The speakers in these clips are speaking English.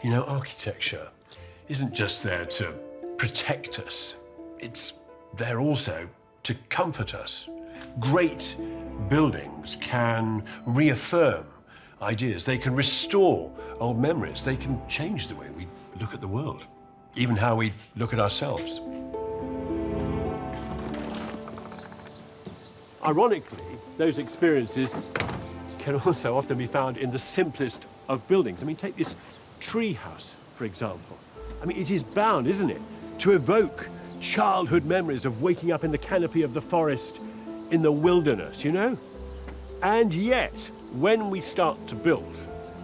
You know, architecture isn't just there to protect us. It's there also to comfort us. Great buildings can reaffirm ideas. They can restore old memories. They can change the way we look at the world, even how we look at ourselves. Ironically, those experiences can also often be found in the simplest of buildings. I mean, take this treehouse, for example. I mean, it is bound, isn't it, to evoke childhood memories of waking up in the canopy of the forest in the wilderness, you know? And yet, when we start to build,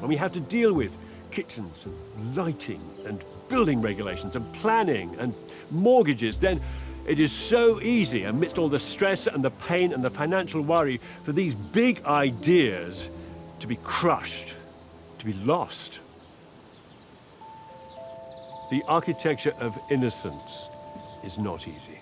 when we have to deal with kitchens and lighting and building regulations and planning and mortgages, then it is so easy, amidst all the stress and the pain and the financial worry, for these big ideas to be crushed, to be lost. The architecture of innocence is not easy.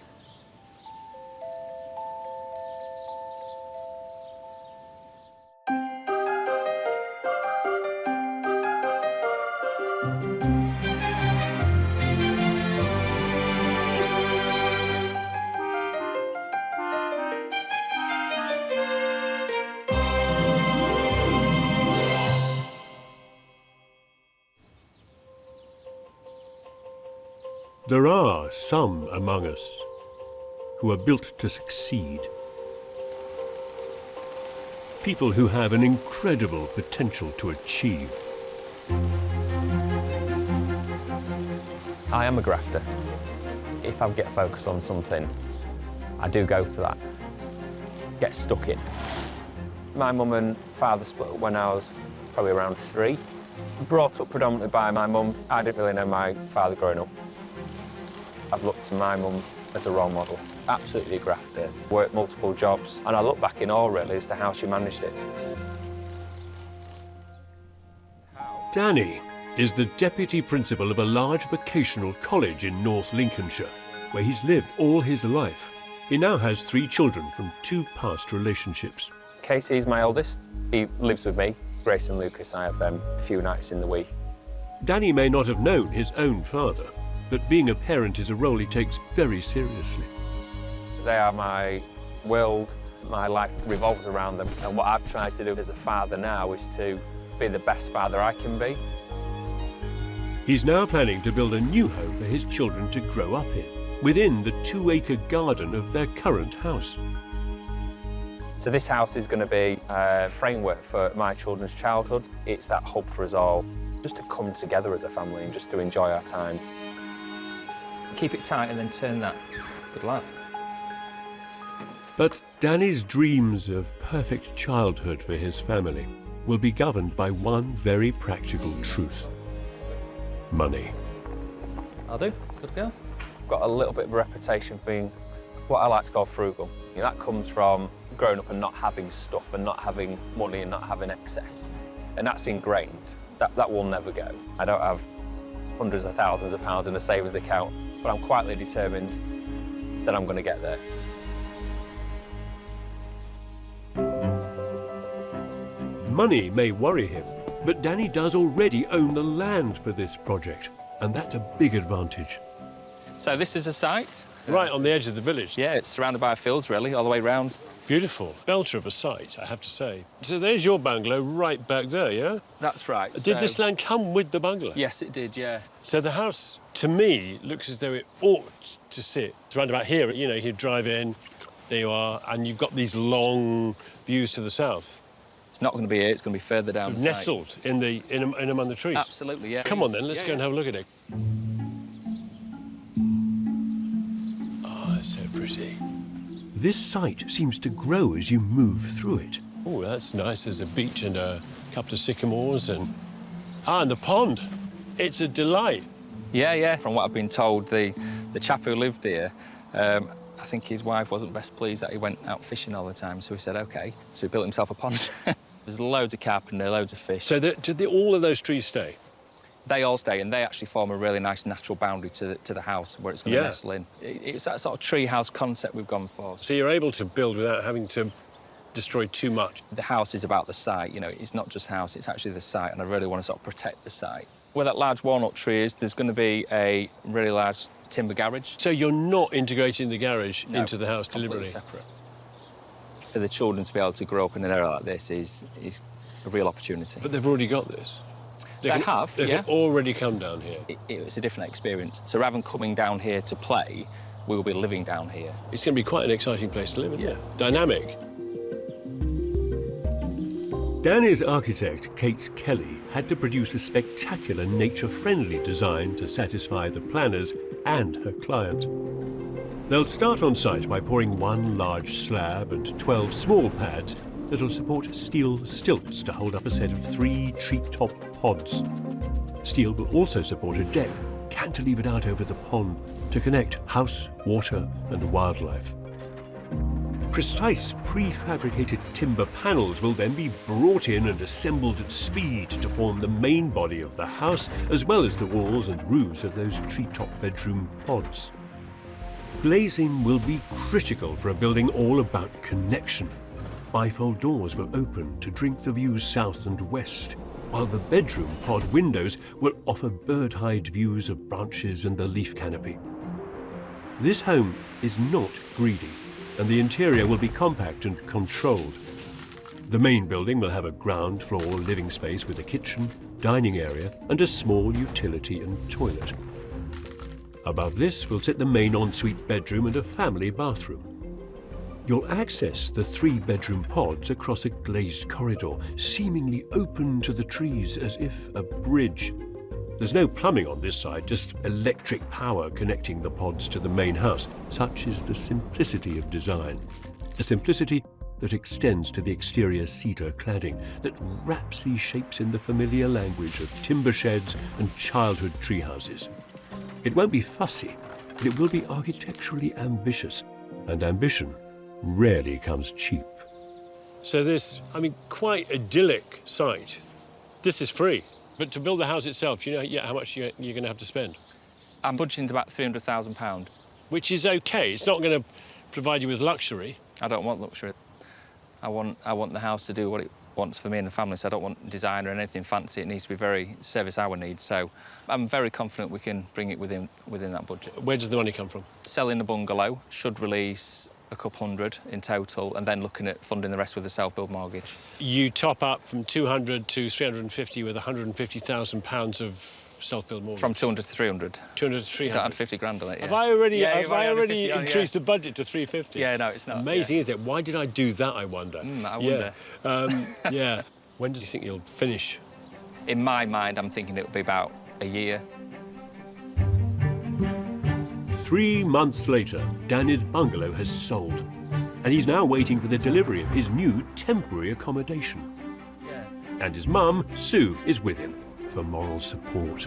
There are some among us who are built to succeed. People who have an incredible potential to achieve. I am a grafter. If I get focused on something, I do go for that. Get stuck in. My mum and father split up when I was probably around 3. Brought up predominantly by my mum. I didn't really know my father growing up. I've looked to my mum as a role model. Absolutely a grafter. Worked multiple jobs, and I look back in awe really as to how she managed it. Danny is the deputy principal of a large vocational college in North Lincolnshire, where he's lived all his life. He now has 3 children from 2 past relationships. Casey's my oldest. He lives with me. Grace and Lucas, I have them a few nights in the week. Danny may not have known his own father, but being a parent is a role he takes very seriously. They are my world. My life revolves around them. And what I've tried to do as a father now is to be the best father I can be. He's now planning to build a new home for his children to grow up in, within the 2-acre garden of their current house. So this house is going to be a framework for my children's childhood. It's that hub for us all, just to come together as a family and just to enjoy our time. Keep it tight and then turn that. Good luck. But Danny's dreams of perfect childhood for his family will be governed by one very practical truth: money. I'll do. Good girl. I've got a little bit of a reputation for being what I like to call frugal. You know, that comes from growing up and not having stuff and not having money and not having excess. And that's ingrained. That will never go. I don't have hundreds of thousands of pounds in a savings account, but I'm quietly determined that I'm going to get there. Money may worry him, but Danny does already own the land for this project, and that's a big advantage. So this is a site. Right on the edge of the village. Yeah, it's surrounded by fields, really, all the way round. Beautiful. Belter of a site, I have to say. So there's your bungalow right back there, yeah? That's right. Did this land come with the bungalow? Yes, it did, yeah. So the house, to me, looks as though it ought to sit. It's round about here, you know, you drive in, there you are, and you've got these long views to the south. It's not going to be here, it's going to be further down the site. Nestled in among the trees. Absolutely, yeah. Come on then, let's go and have a look at it. Oh, it's so pretty. This site seems to grow as you move through it. Oh, that's nice. There's a beach and a couple of sycamores and the pond. It's a delight. Yeah, yeah. From what I've been told, the chap who lived here, I think his wife wasn't best pleased that he went out fishing all the time, so he said, OK. So he built himself a pond. There's loads of carp and loads of fish. So do all of those trees stay? They all stay, and they actually form a really nice natural boundary to the house where it's going to nestle in. It's that sort of treehouse concept we've gone for. So you're able to build without having to destroy too much? The house is about the site, you know, it's not just house, it's actually the site, and I really want to sort of protect the site. Where that large walnut tree is, there's going to be a really large timber garage. So you're not integrating the garage No, into the house completely deliberately? separate. For the children to be able to grow up in an area like this is a real opportunity. But they've already got this. They have, They yeah. can already come down here. It's a different experience. So rather than coming down here to play, we will be living down here. It's going to be quite an exciting place to live, isn't it? Dynamic. Danny's architect, Kate Kelly, had to produce a spectacular nature-friendly design to satisfy the planners and her client. They'll start on site by pouring one large slab and 12 small pads that'll support steel stilts to hold up a set of 3 treetop pods. Steel will also support a deck cantilevered out over the pond to connect house, water and wildlife. Precise prefabricated timber panels will then be brought in and assembled at speed to form the main body of the house, as well as the walls and roofs of those treetop bedroom pods. Glazing will be critical for a building all about connection. Bifold doors will open to drink the views south and west, while the bedroom pod windows will offer bird-eyed views of branches and the leaf canopy. This home is not greedy, and the interior will be compact and controlled. The main building will have a ground floor living space with a kitchen, dining area, and a small utility and toilet. Above this will sit the main ensuite bedroom and a family bathroom. You'll access the 3-bedroom pods across a glazed corridor, seemingly open to the trees as if a bridge. There's no plumbing on this side, just electric power connecting the pods to the main house. Such is the simplicity of design. A simplicity that extends to the exterior cedar cladding, that wraps these shapes in the familiar language of timber sheds and childhood treehouses. It won't be fussy, but it will be architecturally ambitious, and ambition rarely comes cheap. So this, quite idyllic site. This is free. But to build the house itself, you know how much you're going to have to spend? I'm budgeting about £300,000. Which is okay. It's not going to provide you with luxury. I don't want luxury. I want the house to do what it wants for me and the family, so I don't want design or anything fancy. It needs to be very service our needs. So I'm very confident we can bring it within that budget. Where does the money come from? Selling the bungalow should release a couple hundred in total, and then looking at funding the rest with a self-build mortgage. You top up from 200 to 350 with £150,000 of self-build mortgage. From 200 to 300. 200 to 300. Don't add 50 grand on it. Yeah. Have I already, Yeah, increased the budget to 350? Yeah, no, it's not. Amazing, is it? Why did I do that, I wonder? I wonder. Yeah. When do you think you'll finish? In my mind, I'm thinking it'll be about a year. 3 months later, Danny's bungalow has sold, and he's now waiting for the delivery of his new temporary accommodation. Yes. And his mum, Sue, is with him for moral support.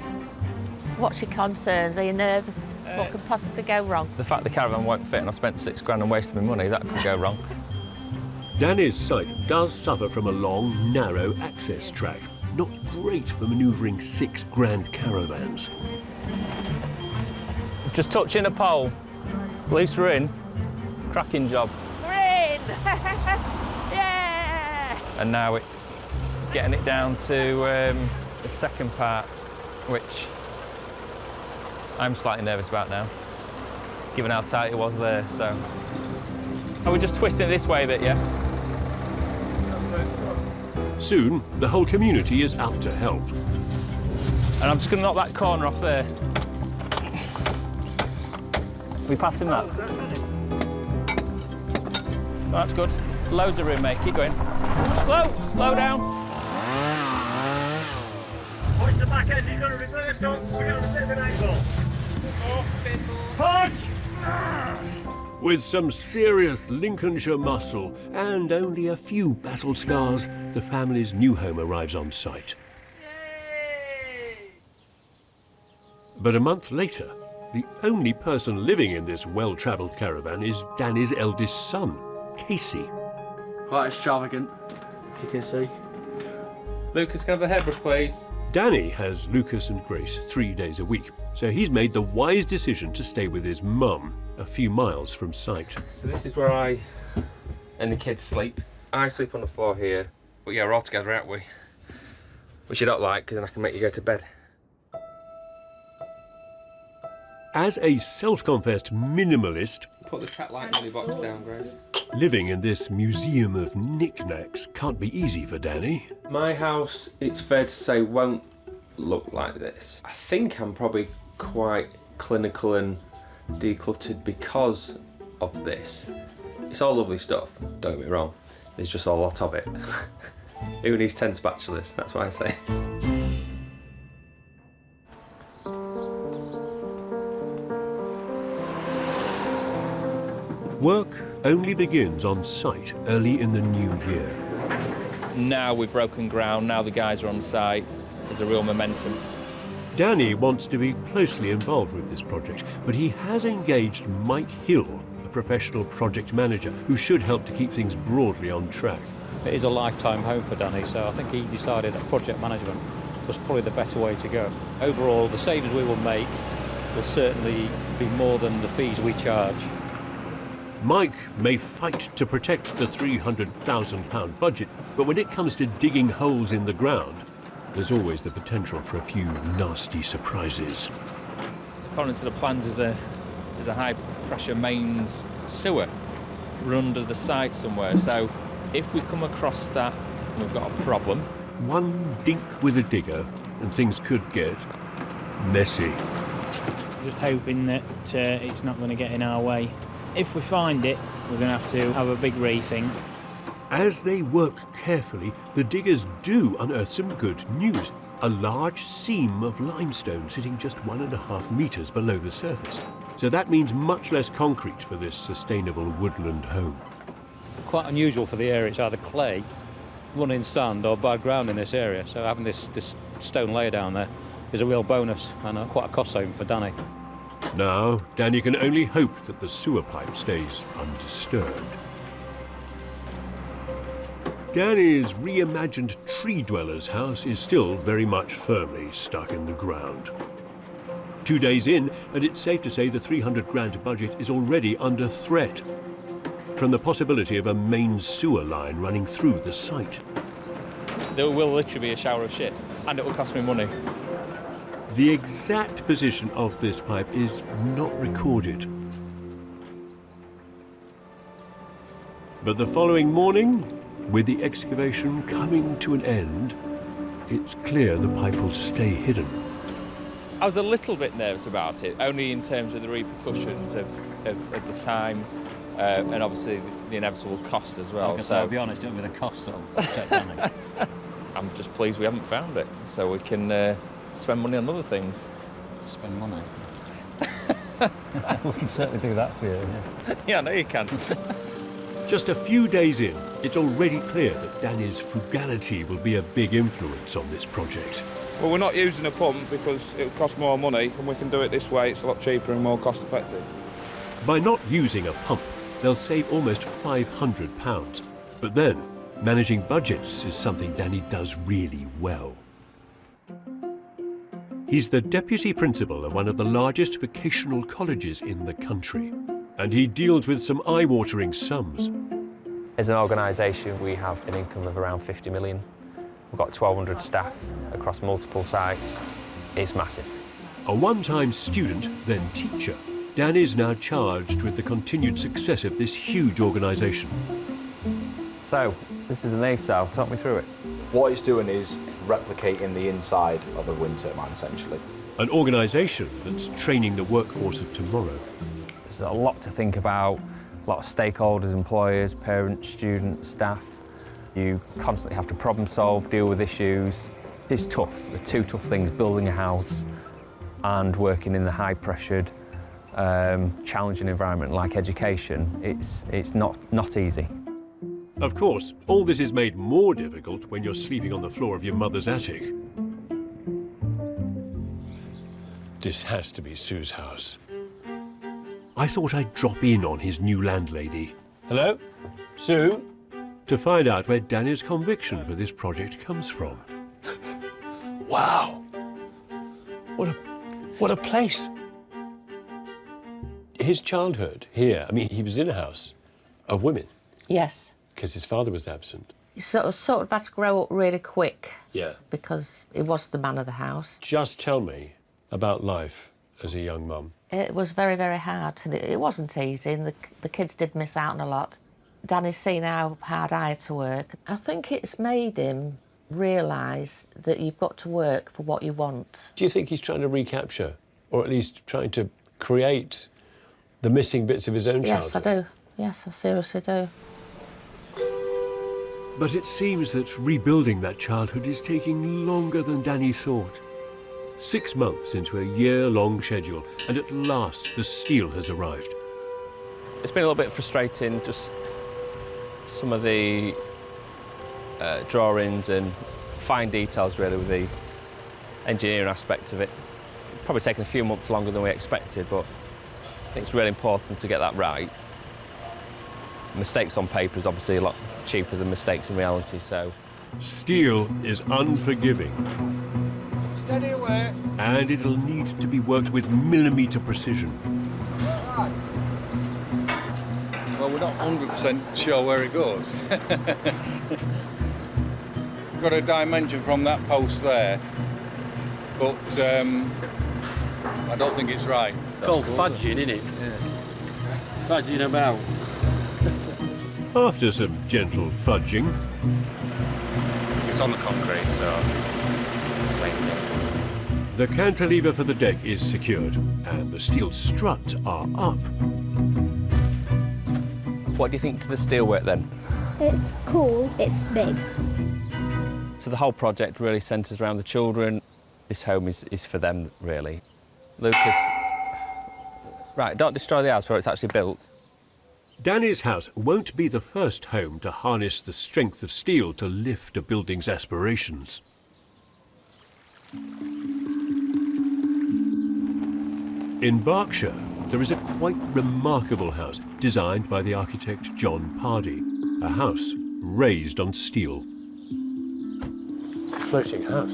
What's your concerns? Are you nervous? What could possibly go wrong? The fact the caravan won't fit and I spent £6 grand and wasted my money, that could go wrong. Danny's site does suffer from a long, narrow access track. Not great for manoeuvring 6 grand caravans. Just touching a pole. At least we're in. Cracking job. We're in! Yeah! And now it's getting it down to the second part, which I'm slightly nervous about now, given how tight it was there, so. Are we just twisting it this way a bit, yeah? Soon, the whole community is out to help. And I'm just going to knock that corner off there. Are we passing that? Oh, that's good. Loads of room, mate. Keep going. Slow down. Watch the back end, he's going to reverse on. We're going to a bit of an angle. Push! With some serious Lincolnshire muscle and only a few battle scars, the family's new home arrives on site. But a month later, the only person living in this well-travelled caravan is Danny's eldest son, Casey. Quite extravagant, if you can see. Lucas, can I have a hairbrush, please? Danny has Lucas and Grace 3 days a week, so he's made the wise decision to stay with his mum, a few miles from site. So this is where I and the kids sleep. I sleep on the floor here. But yeah, we're all together, aren't we? Which you don't like, because then I can make you go to bed. As a self-confessed minimalist, Put the cat light money box down, Grace. living in this museum of knickknacks can't be easy for Danny. My house, it's fair to say, won't look like this. I think I'm probably quite clinical and decluttered because of this. It's all lovely stuff, don't get me wrong. There's just a lot of it. Who needs 10 spatulas? That's what I say. Work only begins on site early in the new year. Now we've broken ground, now the guys are on site, there's a real momentum. Danny wants to be closely involved with this project, but he has engaged Mike Hill, a professional project manager, who should help to keep things broadly on track. It is a lifetime home for Danny, so I think he decided that project management was probably the better way to go. Overall, the savings we will make will certainly be more than the fees we charge. Mike may fight to protect the £300,000 budget, but when it comes to digging holes in the ground, there's always the potential for a few nasty surprises. According to the plans, there's a high pressure mains sewer run under the site somewhere, so if we come across that, we've got a problem. One dink with a digger and things could get messy. Just hoping that it's not going to get in our way. If we find it, we're going to have a big rethink. As they work carefully, the diggers do unearth some good news. A large seam of limestone sitting just 1.5 metres below the surface. So that means much less concrete for this sustainable woodland home. Quite unusual for the area. It's either clay, running sand or bad ground in this area. So having this stone layer down there is a real bonus and quite a cost saving for Danny. Now, Danny can only hope that the sewer pipe stays undisturbed. Danny's reimagined tree dweller's house is still very much firmly stuck in the ground. 2 days in, and it's safe to say the £300,000 budget is already under threat from the possibility of a main sewer line running through the site. There will literally be a shower of shit, and it will cost me money. The exact position of this pipe is not recorded. But the following morning, with the excavation coming to an end, it's clear the pipe will stay hidden. I was a little bit nervous about it, only in terms of the repercussions of the time and obviously the inevitable cost as well. So I'll be honest, it'll be the cost that'll check Danny. I'm just pleased we haven't found it, so we can spend money on other things. Spend money? I would certainly do that for you. Yeah, I know you can. Just a few days in, it's already clear that Danny's frugality will be a big influence on this project. Well, we're not using a pump because it would cost more money, and we can do it this way. It's a lot cheaper and more cost effective. By not using a pump, they'll save almost £500. But then, managing budgets is something Danny does really well. He's the deputy principal of one of the largest vocational colleges in the country, and he deals with some eye-watering sums. As an organisation, we have an income of around 50 million. We've got 1,200 staff across multiple sites. It's massive. A one-time student, then teacher, Dan is now charged with the continued success of this huge organisation. So, this is the nacelle. Talk me through it. What it's doing is replicating the inside of a wind turbine, essentially. An organisation that's training the workforce of tomorrow. There's a lot to think about, a lot of stakeholders, employers, parents, students, staff. You constantly have to problem solve, deal with issues. It's tough. The two tough things, building a house and working in the high-pressured, challenging environment like education. It's not easy. Of course, all this is made more difficult when you're sleeping on the floor of your mother's attic. This has to be Sue's house. I thought I'd drop in on his new landlady. Hello? Sue? To find out where Danny's conviction for this project comes from. Wow! What a place! His childhood here, I mean, he was in a house of women. Yes. Because his father was absent. He sort of had to grow up really quick. Yeah. Because he was the man of the house. Just tell me about life as a young mum? It was very, very hard, and it wasn't easy, and the kids did miss out on a lot. Danny's seen how hard I had to work. I think it's made him realise that you've got to work for what you want. Do you think he's trying to recapture, or at least trying to create the missing bits of his own childhood? Yes, I do. Yes, I seriously do. But it seems that rebuilding that childhood is taking longer than Danny thought. 6 months into a year-long schedule, and at last the steel has arrived. It's been a little bit frustrating, just some of the drawings and fine details really with the engineering aspect of it. Probably taken a few months longer than we expected, but I think it's really important to get that right. Mistakes on paper is obviously a lot cheaper than mistakes in reality, so... Steel is unforgiving. Steady away. And it'll need to be worked with millimetre precision. Well, we're not 100% sure where it goes. We've got a dimension from that post there, but I don't think it's right. It's called fudging, isn't it? Yeah. Fudging about. After some gentle fudging... It's on the concrete, so it's lengthy. The cantilever for the deck is secured, and the steel struts are up. What do you think to the steelwork then? It's cool, it's big. So the whole project really centres around the children. This home is for them, really. Lucas... Right, don't destroy the house before it's actually built. Danny's house won't be the first home to harness the strength of steel to lift a building's aspirations. In Berkshire, there is a quite remarkable house designed by the architect John Pardee, a house raised on steel. It's a floating house.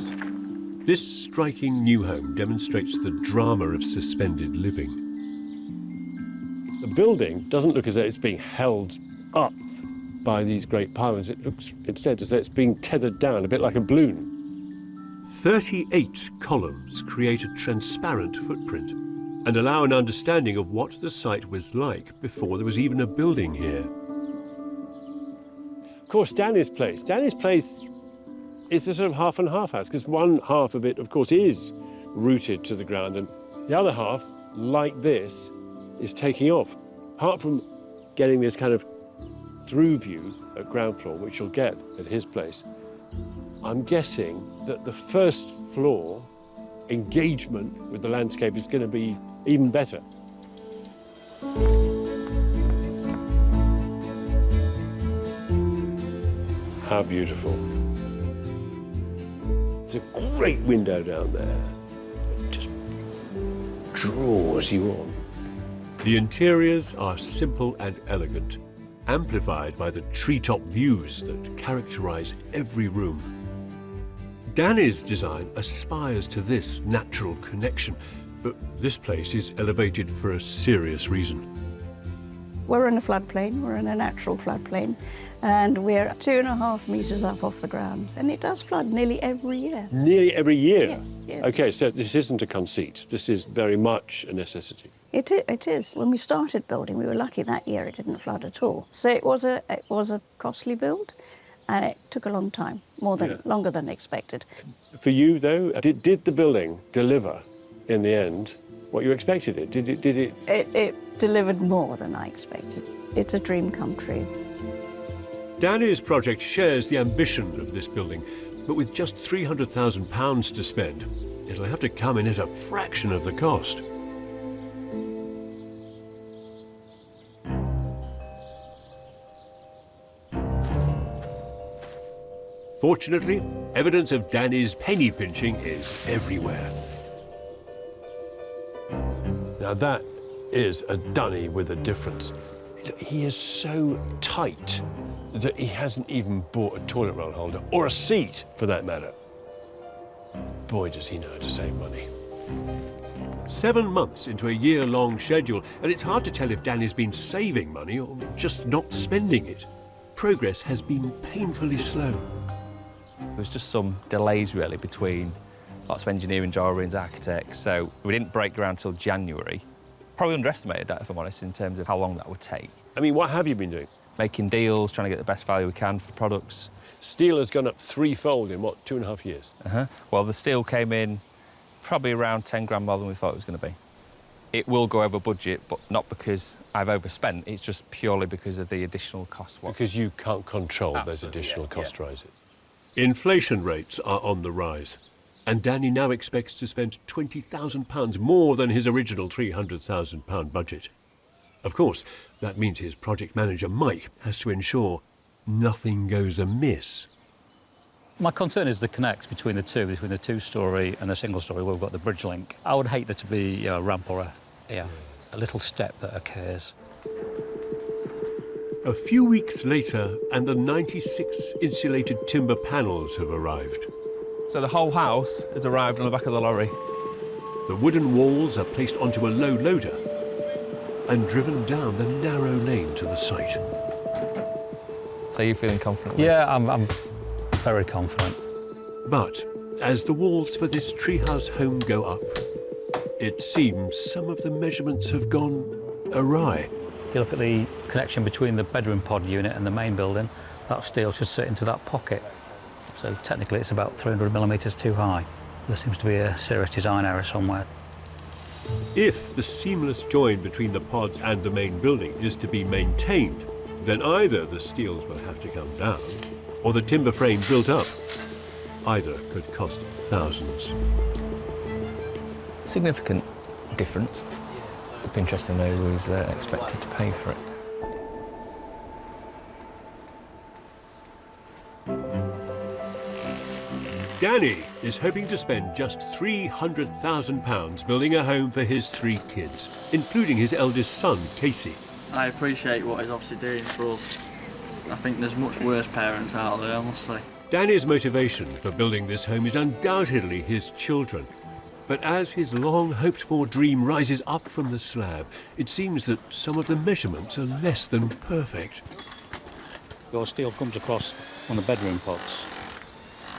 This striking new home demonstrates the drama of suspended living. The building doesn't look as though it's being held up by these great pylons. It looks instead as though it's being tethered down, a bit like a balloon. 38 columns create a transparent footprint and allow an understanding of what the site was like before there was even a building here. Of course, Danny's place is a sort of half and half house, because one half of it, of course, is rooted to the ground, and the other half, like this, is taking off. Apart from getting this kind of through view at ground floor, which you'll get at his place, I'm guessing that the first floor engagement with the landscape is going to be even better. How beautiful. It's a great window down there. It just draws you on. The interiors are simple and elegant, amplified by the treetop views that characterize every room. Danny's design aspires to this natural connection, but this place is elevated for a serious reason. We're in a floodplain, we're in a natural floodplain, and we're 2.5 metres up off the ground, and it does flood nearly every year. Nearly every year? Yes, yes. OK, so this isn't a conceit. This is very much a necessity. It is. When we started building, we were lucky that year it didn't flood at all. So it was a costly build, and it took a long time, longer than expected. For you, though, did the building deliver in the end what you expected it? Did it? It delivered more than I expected. It's a dream come true. Danny's project shares the ambition of this building, but with just £300,000 to spend, it'll have to come in at a fraction of the cost. Fortunately, evidence of Danny's penny pinching is everywhere. Now that is a dunny with a difference. He is so tight that he hasn't even bought a toilet roll holder, or a seat for that matter. Boy, does he know how to save money. 7 months into a year-long schedule, and it's hard to tell if Danny's been saving money or just not spending it. Progress has been painfully slow. There was just some delays really between lots of engineering drawings, architects, so we didn't break ground till January. Probably underestimated that, if I'm honest, in terms of how long that would take. I mean, what have you been doing? Making deals, trying to get the best value we can for products. Steel has gone up threefold in, what, 2.5 years? Well, the steel came in probably around 10 grand more than we thought it was going to be. It will go over budget, but not because I've overspent, it's just purely because of the additional cost. Because you can't control those additional cost rises. Inflation rates are on the rise, and Danny now expects to spend £20,000 more than his original £300,000 budget. Of course, that means his project manager, Mike, has to ensure nothing goes amiss. My concern is the connect between the two-storey and the single-storey where we've got the bridge link. I would hate there to be a ramp or a little step that occurs. A few weeks later, and the 96 insulated timber panels have arrived. So the whole house has arrived on the back of the lorry. The wooden walls are placed onto a low loader and driven down the narrow lane to the site. So you're feeling confident? Yeah, I'm very confident. But as the walls for this treehouse home go up, it seems some of the measurements have gone awry. If you look at the connection between the bedroom pod unit and the main building, that steel should sit into that pocket. So technically it's about 300 millimetres too high. There seems to be a serious design error somewhere. If the seamless join between the pods and the main building is to be maintained, then either the steels will have to come down or the timber frame built up. Either could cost thousands. Significant difference. It'd be interesting to know who's expected to pay for it. Danny is hoping to spend just £300,000 building a home for his 3 kids, including his eldest son, Casey. I appreciate what he's obviously doing for us. I think there's much worse parents out there, I must say. Danny's motivation for building this home is undoubtedly his children. But as his long-hoped-for dream rises up from the slab, it seems that some of the measurements are less than perfect. Your steel comes across on the bedroom pods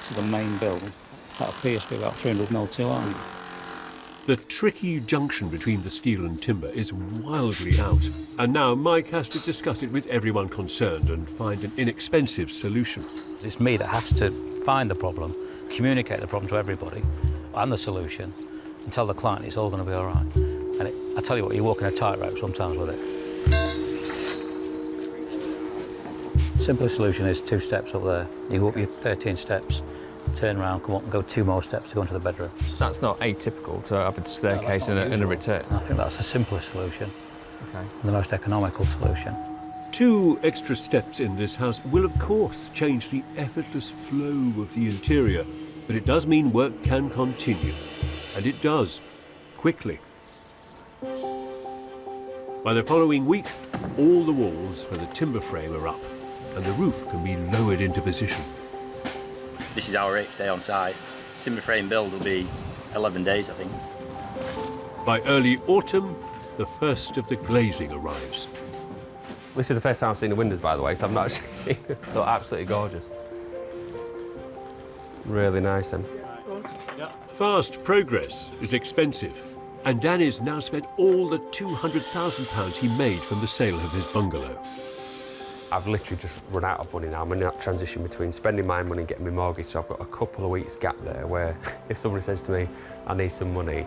to the main build. That appears to be about 300 mil too high. The tricky junction between the steel and timber is wildly out, and now Mike has to discuss it with everyone concerned and find an inexpensive solution. It's me that has to find the problem, communicate the problem to everybody, and the solution, and tell the client it's all going to be all right. And I tell you what, you're walking a tightrope sometimes with it. Simplest solution is 2 steps up there. You go up your 13 steps, turn around, come up and go 2 more steps to go into the bedroom. That's not atypical to have a staircase and a return. I think that's the simplest solution. Okay. And the most economical solution. 2 extra steps in this house will of course change the effortless flow of the interior, but it does mean work can continue. And it does, quickly. By the following week, all the walls for the timber frame are up, and the roof can be lowered into position. This is our 8th day on site. Timber frame build will be 11 days, I think. By early autumn, the first of the glazing arrives. This is the first time I've seen the windows, by the way, so I've not actually seen them. They're absolutely gorgeous. Really nice, then. Fast progress is expensive, and Danny's now spent all the £200,000 he made from the sale of his bungalow. I've literally just run out of money now. I'm in that transition between spending my money and getting my mortgage, so I've got a couple of weeks gap there where if somebody says to me, I need some money,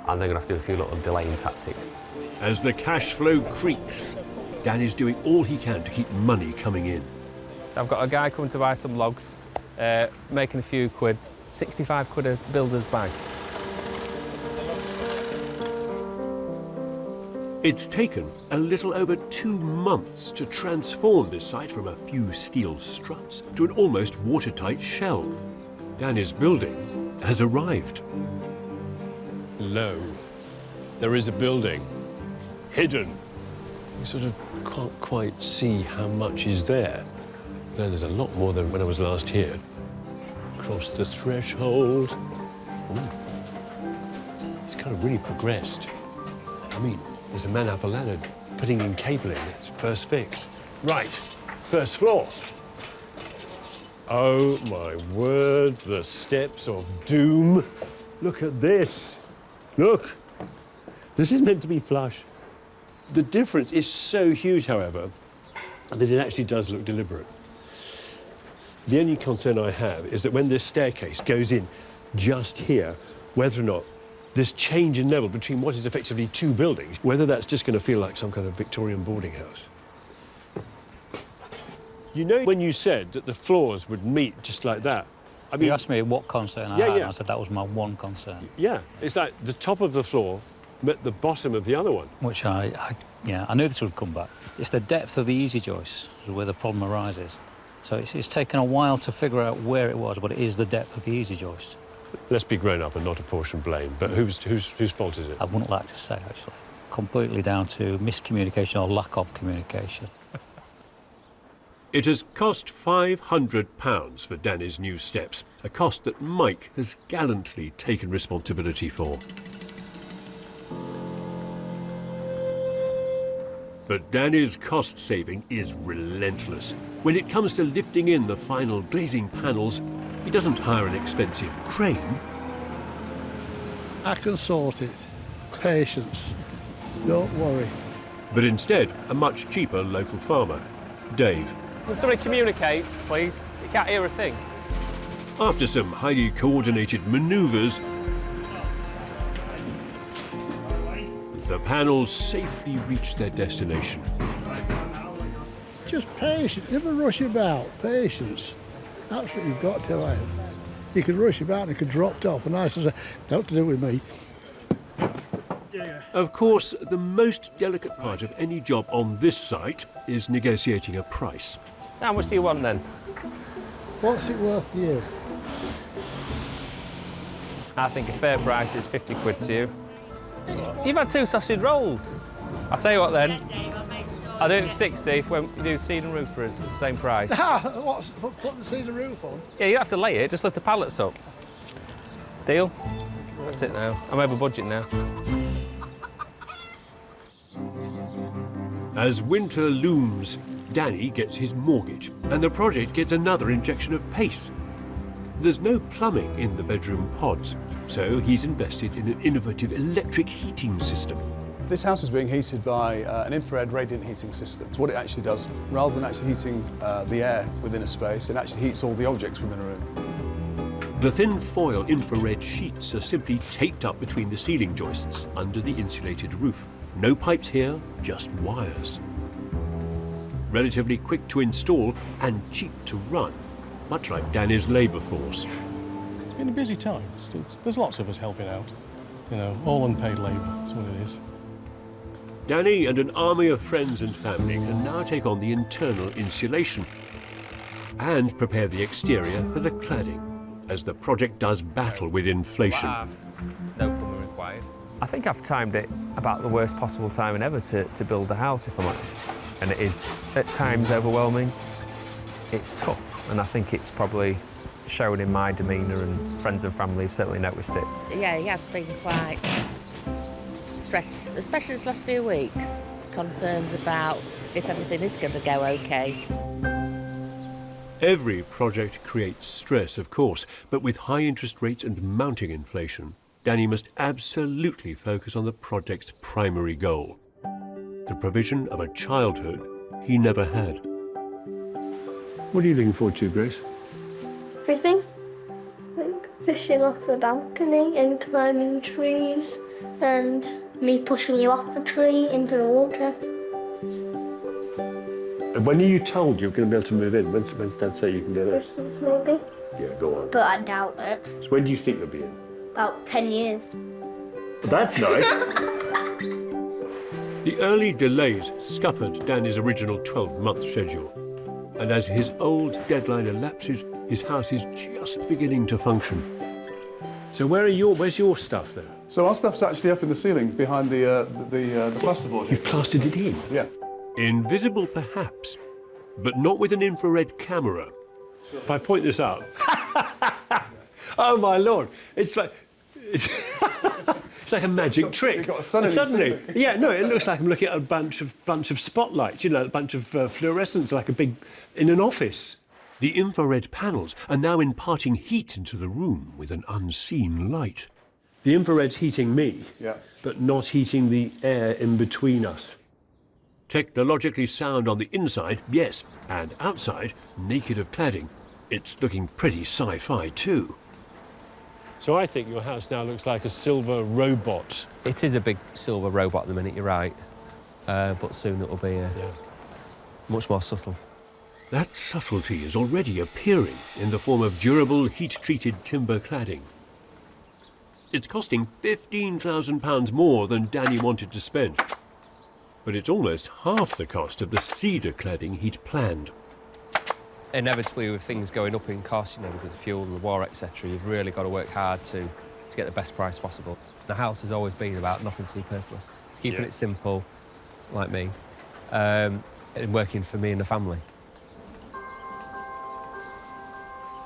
and they're going to have to do a few little delaying tactics. As the cash flow creaks, Danny's doing all he can to keep money coming in. I've got a guy coming to buy some logs, making a few quid, 65 quid a builder's bag. It's taken a little over 2 months to transform this site from a few steel struts to an almost watertight shell. Danny's building has arrived. Lo, there is a building, hidden. You sort of can't quite see how much is there. Though there's a lot more than when I was last here. Across the threshold. Ooh. It's kind of really progressed. I mean, there's a man up a ladder putting in cabling. It's first fix. Right, first floor. Oh my word, the steps of doom. Look at this. Look. This is meant to be flush. The difference is so huge, however, that it actually does look deliberate. The only concern I have is that when this staircase goes in just here, whether or not this change in level between what is effectively two buildings, whether that's just going to feel like some kind of Victorian boarding house. You know, when you said that the floors would meet just like that, I mean... You asked me what concern I had, and I said that was my one concern. Yeah, it's like the top of the floor met the bottom of the other one. Which I knew this would come back. It's the depth of the easy joists where the problem arises. So it's taken a while to figure out where it was, but it is the depth of the easy joist. Let's be grown up and not apportion blame, but whose fault is it? I wouldn't like to say, actually. Completely down to miscommunication or lack of communication. It has cost £500 for Danny's new steps, a cost that Mike has gallantly taken responsibility for. But Danny's cost saving is relentless. When it comes to lifting in the final glazing panels, he doesn't hire an expensive crane. I can sort it. Patience. Don't worry. But instead, a much cheaper local farmer, Dave. Can somebody communicate, please? You can't hear a thing. After some highly coordinated manoeuvres, the panels safely reach their destination. Just patience. Never rush about. Patience. That's what you've got to have. You could rush about and it could drop off, and I said, not to do with me. Of course, the most delicate part of any job on this site is negotiating a price. How much do you want then? What's it worth to you? I think a fair price is 50 quid to you. You've had 2 sausage rolls. I'll tell you what then. I'll do it for 60 if you do cedar roof for us at the same price. What's put the cedar roof on? Yeah, you don't have to lay it, just lift the pallets up. Deal? That's it now. I'm over budget now. As winter looms, Danny gets his mortgage, and the project gets another injection of pace. There's no plumbing in the bedroom pods, so he's invested in an innovative electric heating system. This house is being heated by an infrared radiant heating system. What it actually does, rather than actually heating the air within a space, it actually heats all the objects within a room. The thin foil infrared sheets are simply taped up between the ceiling joists under the insulated roof. No pipes here, just wires. Relatively quick to install and cheap to run, much like Danny's labour force. It's been a busy time. There's lots of us helping out. You know, all unpaid labour, that's what it is. Danny and an army of friends and family can now take on the internal insulation and prepare the exterior for the cladding, as the project does battle with inflation. No plumbing required. I think I've timed it about the worst possible timing ever to build the house, if I'm honest. And it is, at times, overwhelming. It's tough, and I think it's probably showing in my demeanour, and friends and family have certainly noticed it. Yeah, he has been quite stressed, especially this last few weeks. Concerns about if everything is going to go okay. Every project creates stress, of course, but with high interest rates and mounting inflation, Danny must absolutely focus on the project's primary goal, the provision of a childhood he never had. What are you looking forward to, Grace? Everything. Like fishing off the balcony and climbing trees and me pushing you off the tree into the water. And when are you told you're going to be able to move in? When did Dad say you can get in? Christmas maybe. Yeah, go on. But I doubt it. So when do you think you'll be in? About 10 years. Well, that's nice. The early delays scuppered Danny's original 12-month schedule. And as his old deadline elapses, his house is just beginning to function. So where's your stuff then? So our stuff's actually up in the ceiling behind the plasterboard. You've plastered it in? Yeah. Invisible perhaps, but not with an infrared camera. If I point this out... Oh my Lord, it's like it's like a magic trick. You've got a sun in Suddenly, yeah, no, it looks like I'm looking at a bunch of spotlights, you know, a bunch of fluorescents, like in an office. The infrared panels are now imparting heat into the room with an unseen light. The infrared's heating me, Yeah. but not heating the air in between us. Technologically sound on the inside, yes, and outside, naked of cladding. It's looking pretty sci-fi too. So I think your house now looks like a silver robot. It is a big silver robot at the minute, you're right. But soon it'll be much more subtle. That subtlety is already appearing in the form of durable, heat-treated timber cladding. It's costing £15,000 more than Danny wanted to spend. But it's almost half the cost of the cedar cladding he'd planned. Inevitably, with things going up in cost, you know, with the fuel and the war, etc., you've really got to work hard to get the best price possible. The house has always been about nothing superfluous. It's keeping it simple, like me, and working for me and the family.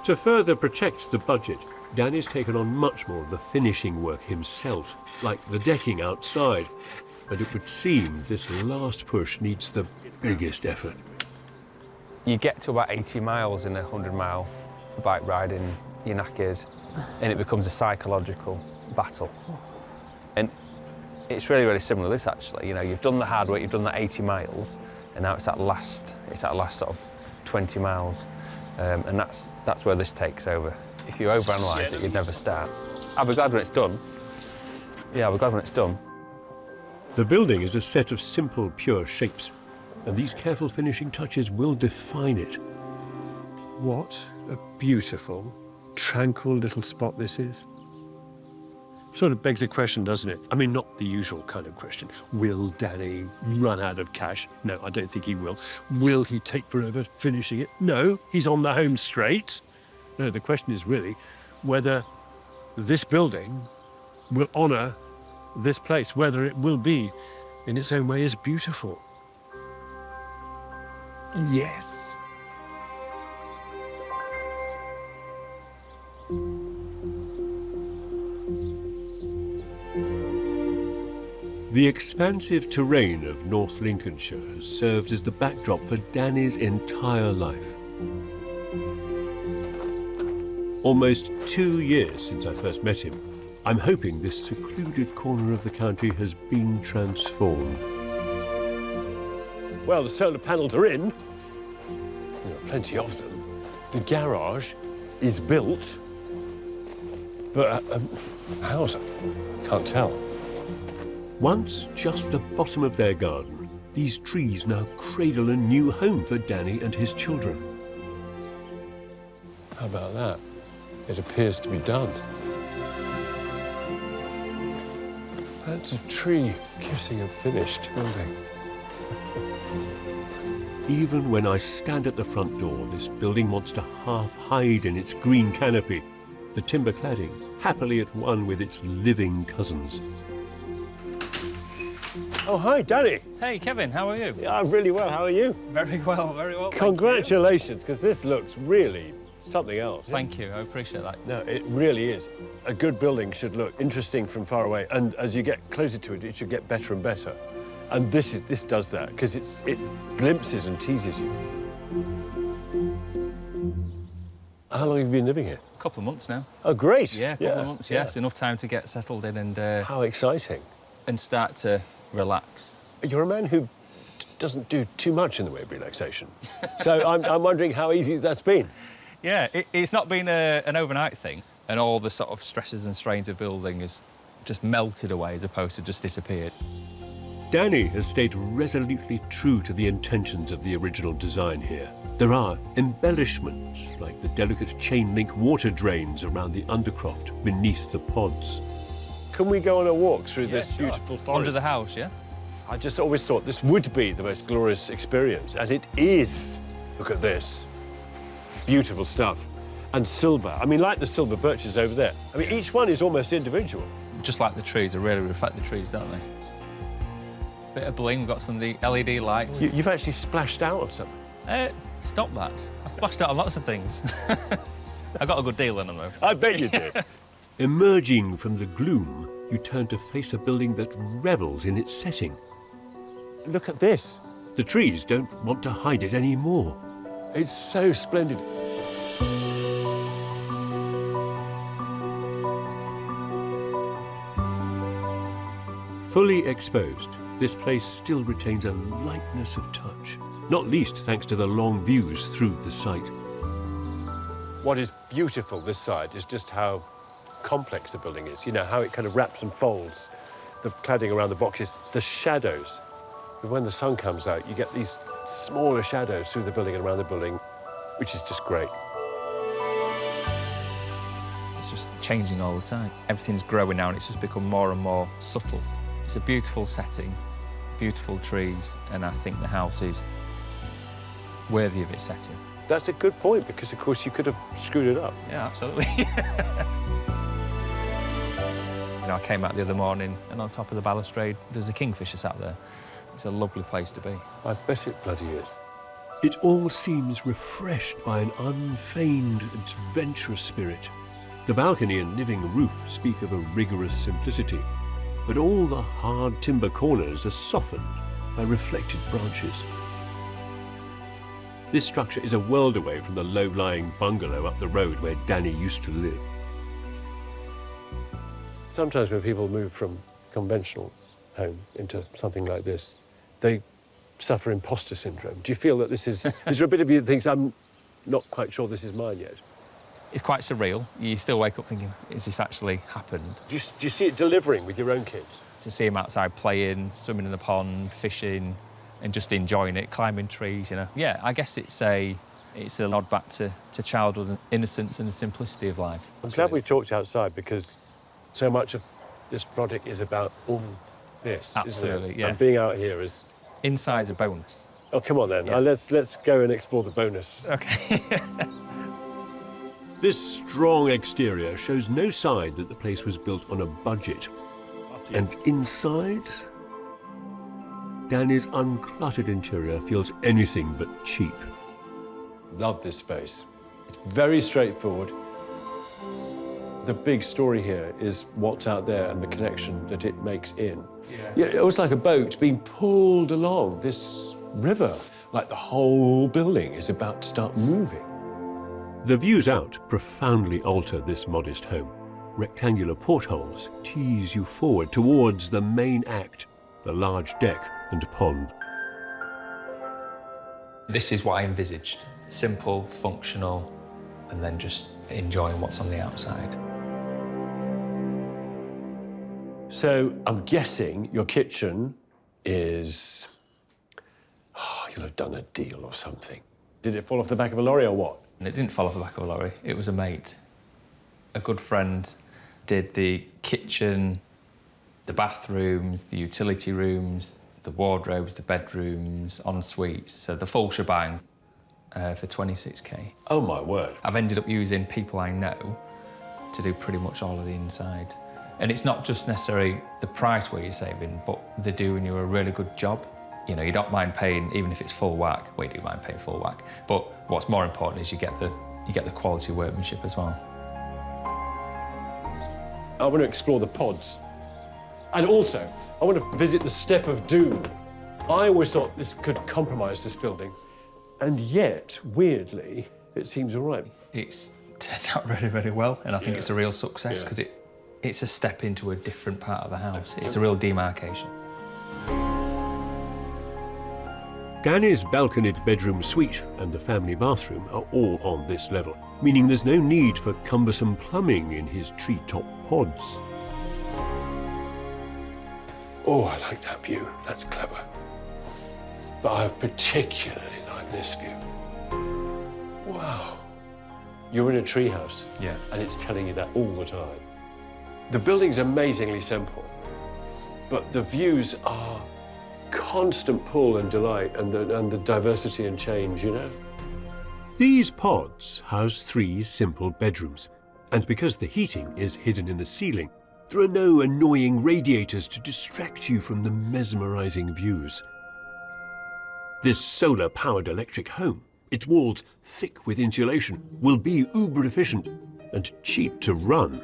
To further protect the budget, Danny's taken on much more of the finishing work himself, like the decking outside. And it would seem this last push needs the biggest effort. You get to about 80 miles in a 100-mile bike ride and you're knackered, and it becomes a psychological battle. And it's really, really similar to this, actually. You know, you've done the hard work, you've done that 80 miles, and now it's that last sort of 20 miles. And that's where this takes over. If you overanalyze it, you'd never start. I'll be glad when it's done. Yeah, I'll be glad when it's done. The building is a set of simple, pure shapes, and these careful finishing touches will define it. What a beautiful, tranquil little spot this is. Sort of begs a question, doesn't it? I mean, not the usual kind of question. Will Danny run out of cash? No, I don't think he will. Will he take forever finishing it? No, he's on the home straight. No, the question is really whether this building will honour this place, whether it will be, in its own way, as beautiful. Yes. The expansive terrain of North Lincolnshire has served as the backdrop for Danny's entire life. Almost 2 years since I first met him, I'm hoping this secluded corner of the county has been transformed. Well, the solar panels are in. There are plenty of them. The garage is built. But how's it? Can't tell. Once just the bottom of their garden, these trees now cradle a new home for Danny and his children. How about that? It appears to be done. That's a tree kissing a finished building. Even when I stand at the front door, this building wants to half hide in its green canopy, the timber cladding happily at one with its living cousins. Oh, hi, Danny. Hey, Kevin, how are you? Yeah, I'm really well. How are you? Very well, very well. Congratulations, because this looks really something else. Thank you, I appreciate that. No, it really is. A good building should look interesting from far away, and as you get closer to it, it should get better and better. And this does that, because it glimpses and teases you. How long have you been living here? A couple of months now. Oh, great. Yeah, a couple of months, yes. Enough time to get settled in and... How exciting. And start to relax. You're a man who doesn't do too much in the way of relaxation. So I'm wondering how easy that's been. Yeah, it's not been an overnight thing, and all the sort of stresses and strains of building has just melted away as opposed to just disappeared. Danny has stayed resolutely true to the intentions of the original design here. There are embellishments, like the delicate chain-link water drains around the undercroft beneath the pods. Can we go on a walk through this beautiful forest? Under the house, yeah? I just always thought this would be the most glorious experience, and it is. Look at this. Beautiful stuff. And silver. I mean, like the silver birches over there. I mean, each one is almost individual. Just like the trees, they really reflect the trees, don't they? Bit of bling, we've got some of the LED lights. You've actually splashed out on something. Stop that. I splashed out on lots of things. I got a good deal on them, though. I bet you did. Emerging from the gloom, you turn to face a building that revels in its setting. Look at this. The trees don't want to hide it anymore. It's so splendid. Fully exposed, this place still retains a lightness of touch, not least thanks to the long views through the site. What is beautiful this side is just how complex the building is, you know, how it kind of wraps and folds, the cladding around the boxes, the shadows. When the sun comes out, you get these smaller shadows through the building and around the building, which is just great. It's just changing all the time. Everything's growing now and it's just become more and more subtle. It's a beautiful setting, beautiful trees, and I think the house is worthy of its setting. That's a good point, because of course you could have screwed it up. Yeah, absolutely. You know, I came out the other morning and on top of the balustrade there's a kingfisher sat there. It's a lovely place to be. I bet it bloody is. It all seems refreshed by an unfeigned adventurous spirit. The balcony and living roof speak of a rigorous simplicity, but all the hard timber corners are softened by reflected branches. This structure is a world away from the low-lying bungalow up the road where Danny used to live. Sometimes when people move from conventional home into something like this, they suffer imposter syndrome. Do you feel that this is... is there a bit of you that thinks, I'm not quite sure this is mine yet? It's quite surreal. You still wake up thinking, is this actually happened? Do you see it delivering with your own kids? To see them outside playing, swimming in the pond, fishing, and just enjoying it, climbing trees, you know. Yeah, I guess it's a nod back to childhood and innocence and the simplicity of life. I'm glad we talked outside, because so much of this project is about all this, absolutely, isn't it? yeah. And being out here is... Inside's a bonus. Oh, come on then. Yeah. Let's go and explore the bonus. OK. This strong exterior shows no sign that the place was built on a budget. And inside, Danny's uncluttered interior feels anything but cheap. Love this space. It's very straightforward. The big story here is what's out there and the connection that it makes in. Yeah, it was like a boat being pulled along this river, like the whole building is about to start moving. The views out profoundly alter this modest home. Rectangular portholes tease you forward towards the main act, the large deck and pond. This is what I envisaged. Simple, functional, and then just enjoying what's on the outside. So I'm guessing your kitchen is... Oh, you'll have done a deal or something. Did it fall off the back of a lorry or what? And it didn't fall off the back of a lorry. It was a mate. A good friend did the kitchen, the bathrooms, the utility rooms, the wardrobes, the bedrooms, en suites, so the full shebang for 26k. Oh my word. I've ended up using people I know to do pretty much all of the inside. And it's not just necessarily the price where you're saving, but they're doing you a really good job. You know, you don't mind paying, even if it's full whack. Well, you do mind paying full whack. But what's more important is you get the quality workmanship as well. I want to explore the pods. And also, I want to visit the Step of Doom. I always thought this could compromise this building. And yet, weirdly, it seems all right. It's turned out really, really well. And I think it's a real success because it's a step into a different part of the house. It's a real demarcation. Danny's balconied bedroom suite and the family bathroom are all on this level, meaning there's no need for cumbersome plumbing in his treetop pods. Oh, I like that view. That's clever. But I particularly like this view. Wow. You're in a treehouse. Yeah. And it's telling you that all the time. The building's amazingly simple, but the views are constant pull and delight, and the diversity and change, you know? These pods house 3 simple bedrooms, and because the heating is hidden in the ceiling, there are no annoying radiators to distract you from the mesmerizing views. This solar-powered electric home, its walls thick with insulation, will be uber efficient and cheap to run.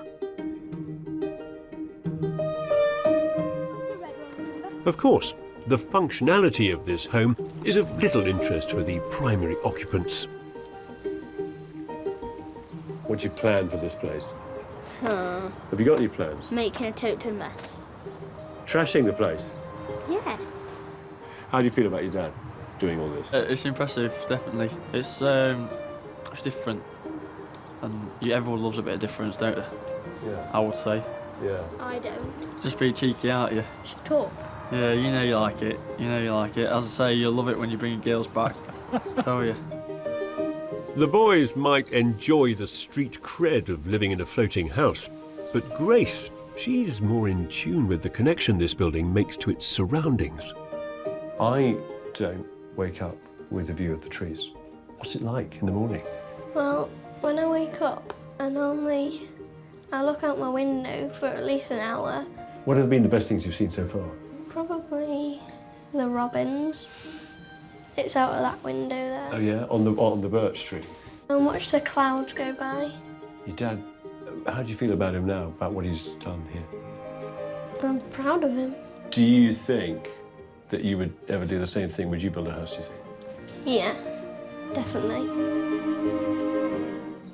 Of course, the functionality of this home is of little interest for the primary occupants. What's your plan for this place? Have you got any plans? Making a total mess. Trashing the place. Yes. How do you feel about your dad doing all this? It's impressive, definitely. It's different, and everyone loves a bit of difference, don't they? Yeah. I would say. Yeah. I don't. Just be cheeky, aren't you? Shut up. Yeah, you know you like it. You know you like it. As I say, you'll love it when you bring your girls back. Tell you. The boys might enjoy the street cred of living in a floating house, but Grace, she's more in tune with the connection this building makes to its surroundings. I don't wake up with a view of the trees. What's it like in the morning? Well, when I wake up, I look out my window for at least an hour. What have been the best things you've seen so far? Probably the robins. It's out of that window there. Oh yeah, on the birch tree. And watch the clouds go by. Your dad, how do you feel about him now, about what he's done here? I'm proud of him. Do you think that you would ever do the same thing? Would you build a house, do you think? Yeah, definitely.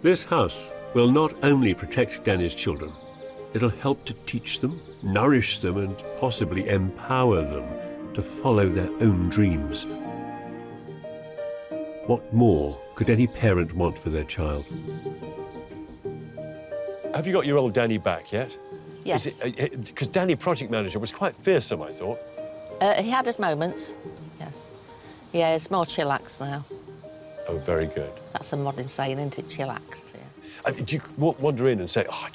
This house will not only protect Danny's children, it'll help to teach them, nourish them, and possibly empower them to follow their own dreams. What more could any parent want for their child? Have you got your old Danny back yet? Yes. Because Danny, project manager, was quite fearsome, I thought. He had his moments, yes. Yeah, it's more chillax now. Oh, very good. That's a modern saying, isn't it? Chillax, yeah. Do you wander in and say, oh,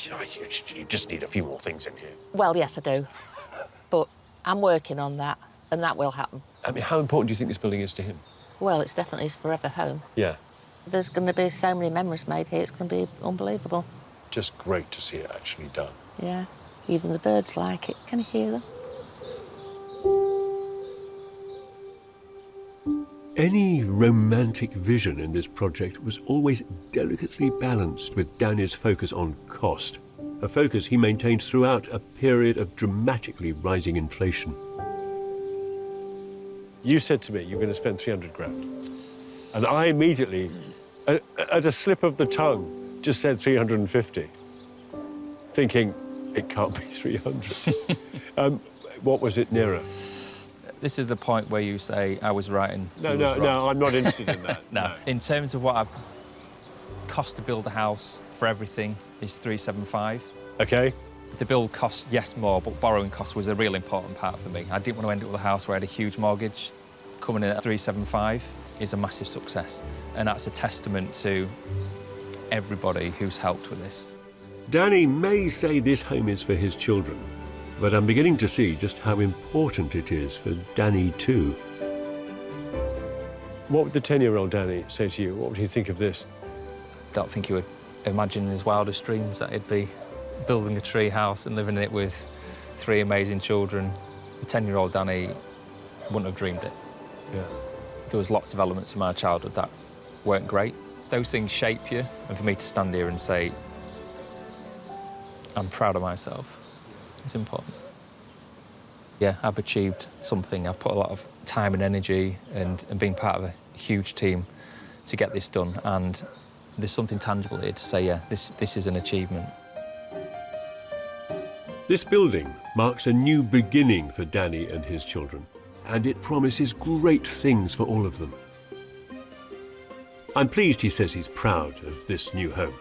you just need a few more things in here? Well, yes, I do. But I'm working on that, and that will happen. I mean, how important do you think this building is to him? Well, it's definitely his forever home. Yeah. There's going to be so many memories made here, it's going to be unbelievable. Just great to see it actually done. Yeah, even the birds like it. Can you hear them? Any romantic vision in this project was always delicately balanced with Danny's focus on cost, a focus he maintained throughout a period of dramatically rising inflation. You said to me you were going to spend 300 grand. And I immediately, at a slip of the tongue, just said 350, thinking it can't be 300. What was it nearer? This is the point where you say I was right and No, you was no, wrong. I'm not interested in that. No. In terms of what I've cost to build a house for everything is 375. Okay. The build cost, yes, more, but borrowing cost was a real important part for me. I didn't want to end up with a house where I had a huge mortgage. Coming in at 375 is a massive success, and that's a testament to everybody who's helped with this. Danny may say this home is for his children, but I'm beginning to see just how important it is for Danny too. What would the 10-year-old Danny say to you? What would he think of this? I don't think he would imagine in his wildest dreams that he'd be building a tree house and living in it with 3 amazing children. The 10-year-old Danny wouldn't have dreamed it. Yeah. There was lots of elements of my childhood that weren't great. Those things shape you, and for me to stand here and say, I'm proud of myself, it's important. Yeah, I've achieved something. I've put a lot of time and energy and been part of a huge team to get this done, and there's something tangible here to say, yeah, this is an achievement. This building marks a new beginning for Danny and his children, and it promises great things for all of them. I'm pleased he says he's proud of this new home.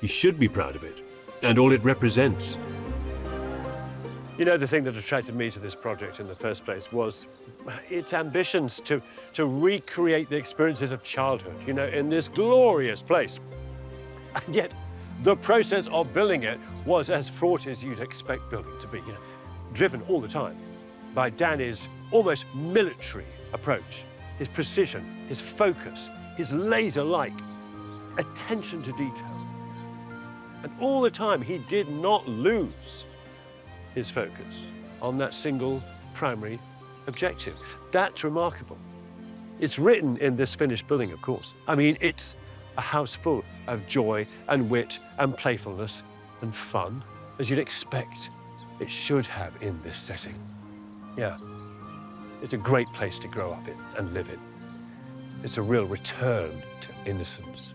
He should be proud of it, and all it represents. You know, the thing that attracted me to this project in the first place was its ambitions to recreate the experiences of childhood, you know, in this glorious place. And yet, the process of building it was as fraught as you'd expect building to be, you know, driven all the time by Danny's almost military approach, his precision, his focus, his laser-like attention to detail. And all the time, he did not lose his focus on that single primary objective. That's remarkable. It's written in this finished building, of course. I mean, it's a house full of joy and wit and playfulness and fun, as you'd expect it should have in this setting. Yeah, it's a great place to grow up in and live in. It's a real return to innocence.